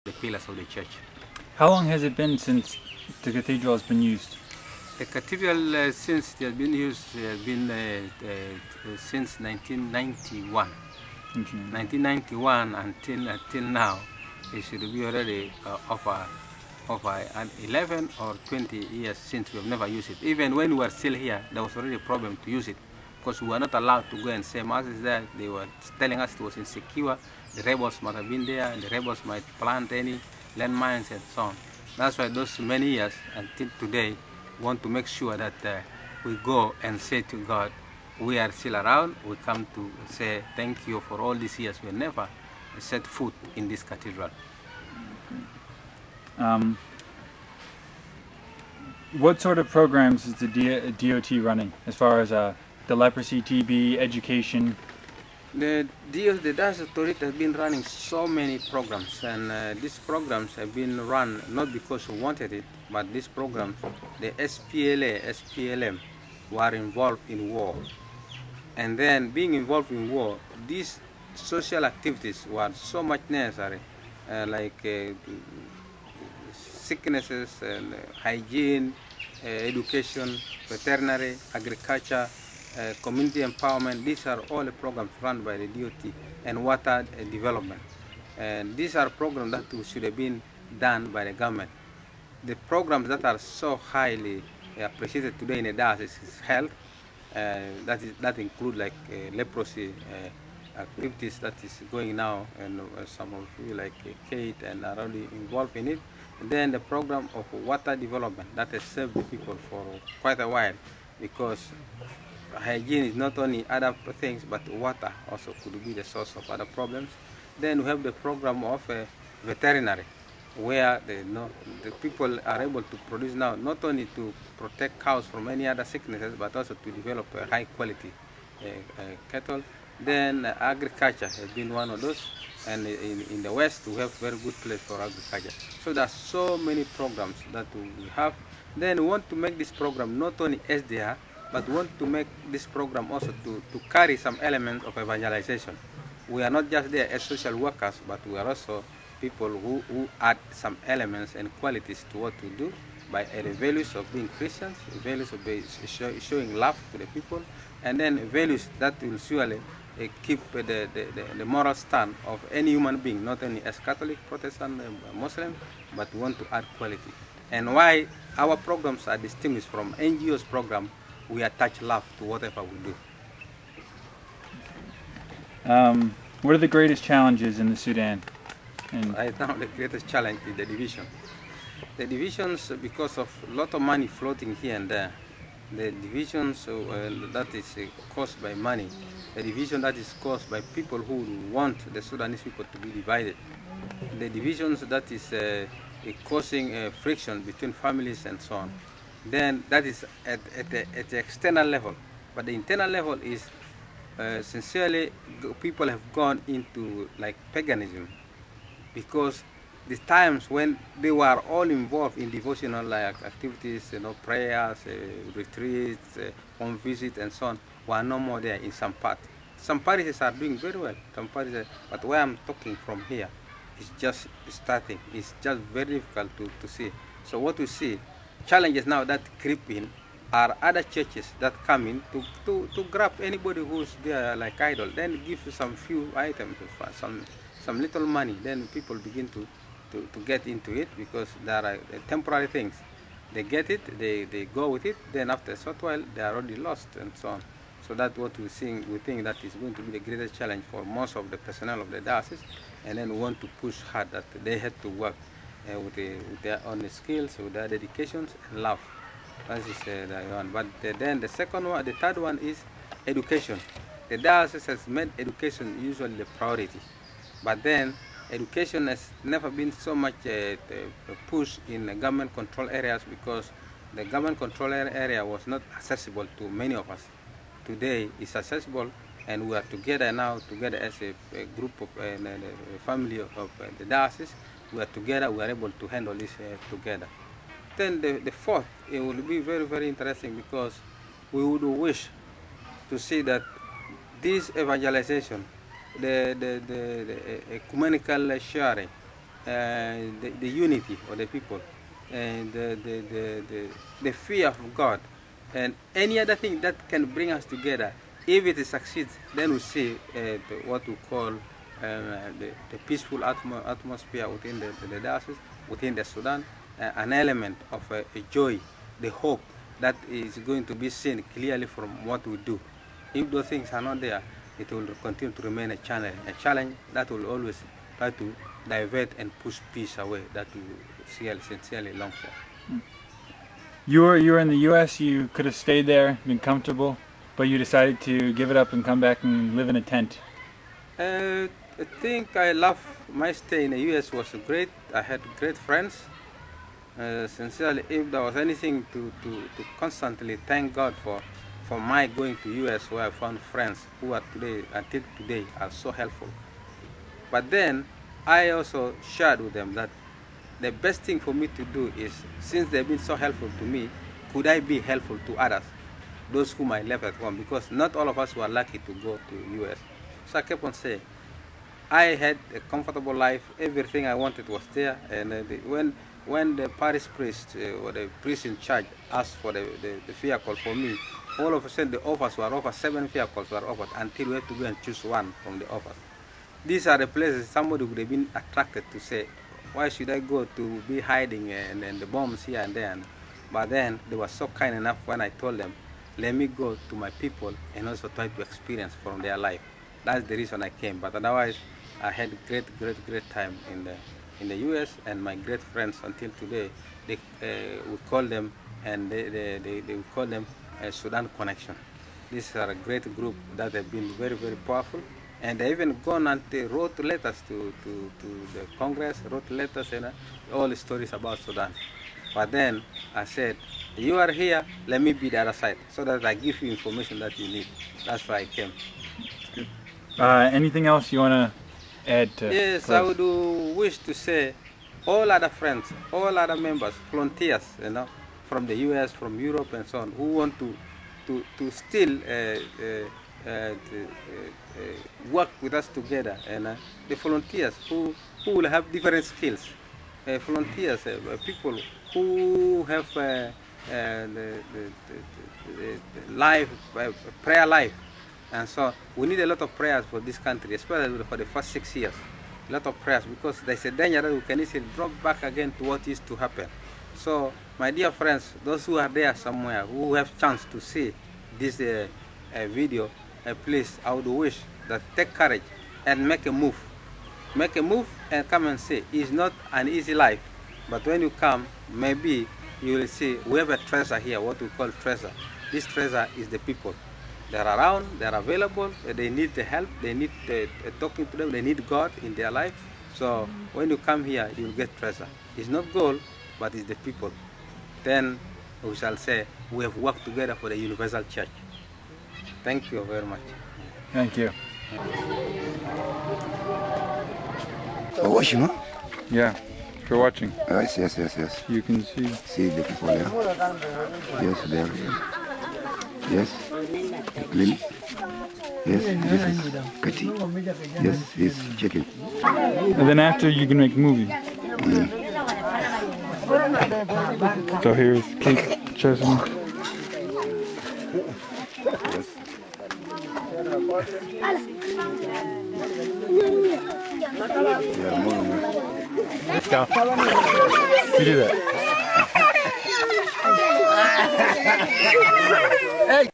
the pillars of the church. How long has it been since the cathedral has been used? The cathedral, since it has been used, has been since 1991. 1991 until now, it should be already over 11 or 20 years since we have never used it. Even when we were still here, there was already a problem to use it because we were not allowed to go and say mass is there. They were telling us it was insecure. The rebels might have been there, and the rebels might plant any landmines and so on. That's why those many years until today, we want to make sure that we go and say to God, we are still around. We come to say thank you for all these years. We never set foot in this cathedral. What sort of programs is the DOT running as far as the leprosy, TB, education? The Diocese of Torit has been running so many programs, and these programs have been run not because we wanted it, but these programs, the SPLA, SPLM, were involved in war. And then being involved in war, these social activities were so much necessary, like sicknesses, and hygiene, education, veterinary, agriculture, community empowerment. These are all the programs run by the DOT, and water development. And these are programs that should have been done by the government. The programs that are so highly appreciated today in the diocese is health. That include like leprosy activities that is going now, and some of you like Kate and are already involved in it. And then the program of water development that has served the people for quite a while, because hygiene is not only other things, but water also could be the source of other problems. Then we have the program of veterinary, where the people are able to produce now not only to protect cows from any other sicknesses, but also to develop a high quality cattle. Then agriculture has been one of those, and in the West we have very good place for agriculture. So there are so many programs that we have. Then we want to make this program not only SDR, but we want to make this program also to carry some elements of evangelization. We are not just there as social workers, but we are also people who add some elements and qualities to what we do by the values of being Christians, the values of showing love to the people, and then values that will surely keep the moral stand of any human being, not only as Catholic, Protestant, Muslim, but we want to add quality. And why our programs are distinguished from NGOs program, we attach love to whatever we do. What are the greatest challenges in the Sudan? Right now, the greatest challenge is the division. The divisions, because of a lot of money floating here and there. The divisions that is caused by money. The division that is caused by people who want the Sudanese people to be divided. The divisions that is causing friction between families and so on. Then that is at the external level. But the internal level is sincerely people have gone into like paganism, because the times when they were all involved in devotional like activities, prayers, retreats, home visits, and so on, were no more there in some part. Some parishes are doing very well, some parishes, but where I'm talking from here, it's just starting. It's just very difficult to see. So what we see, challenges now that creep in are other churches that come in to grab anybody who's there like idol, then give some few items, some little money, then people begin to get into it, because there are temporary things. They get it, they go with it, then after a short while they are already lost and so on. So that's what we think that is going to be the greatest challenge for most of the personnel of the diocese, and then we want to push hard that they had to work with their own skills, with their dedications and love. That is the one. But then the second one, the third one is education. The diocese has made education usually the priority, but then education has never been so much pushed in the government control areas, because the government control area was not accessible to many of us. Today it's accessible, and we are together now, together as a group of a family of the diocese. We are together, we are able to handle this together. Then the fourth, it will be very, very interesting, because we would wish to see that this evangelization, the ecumenical sharing, the unity of the people, and the fear of God, and any other thing that can bring us together. If it succeeds, then we see what we call the peaceful atmosphere within the diocese, within the Sudan, an element of a joy, the hope that is going to be seen clearly from what we do. If those things are not there, it will continue to remain a challenge that will always try to divert and push peace away that we sincerely long for. You were in the U.S., you could have stayed there, been comfortable, but you decided to give it up and come back and live in a tent. I think I love my stay in the U.S. was great. I had great friends. Sincerely, if there was anything to constantly thank God for my going to U.S., where I found friends who are until today are so helpful. But then I also shared with them that the best thing for me to do is, since they've been so helpful to me, could I be helpful to others, those whom I left at home, because not all of us were lucky to go to U.S. So I kept on saying, I had a comfortable life, everything I wanted was there, and when the parish priest or the priest in charge asked for the vehicle for me, all of a sudden the offers were offered, 7 vehicles were offered, until we had to go and choose one from the offers. These are the places somebody would have been attracted to say, why should I go to be hiding and the bombs here and there? But then they were so kind enough when I told them, let me go to my people and also try to experience from their life. That's the reason I came. But otherwise, I had great time in the U.S. and my great friends until today. We call them, and they call them Sudan Connection. These are a great group that have been very powerful. And they even gone and they wrote letters to the Congress, wrote letters and all the stories about Sudan. But then I said, you are here, let me be the other side, so that I give you information that you need. That's why I came. Anything else you want to add to? Yes, I would wish to say, all other friends, all other members, volunteers, from the US, from Europe and so on, who want to still work with us together, and the volunteers who will have different skills, volunteers, people who have prayer life, and so we need a lot of prayers for this country, especially for the first 6 years. A lot of prayers, because there's a danger that we can easily drop back again to what used to happen. So, my dear friends, those who are there somewhere, who have chance to see this video, please, I would wish that take courage and make a move. Make a move and come and see. It's not an easy life, but when you come, maybe you will see we have a treasure here, what we call treasure. This treasure is the people. They're around, they're available, they need the help, they need talking to them, they need God in their life. So when you come here, you'll get treasure. It's not gold, but it's the people. Then we shall say we have worked together for the universal church. Thank you very much. Thank you. For watching, huh? Yeah, for watching. Yes. You can see. See the people there. Yes, there. Yes. Clean. Yes, this is Kati. Yes, he's checking. And then after you can make movies. So here's Kate Chesney. Yes. Let's go. You do that. Hey!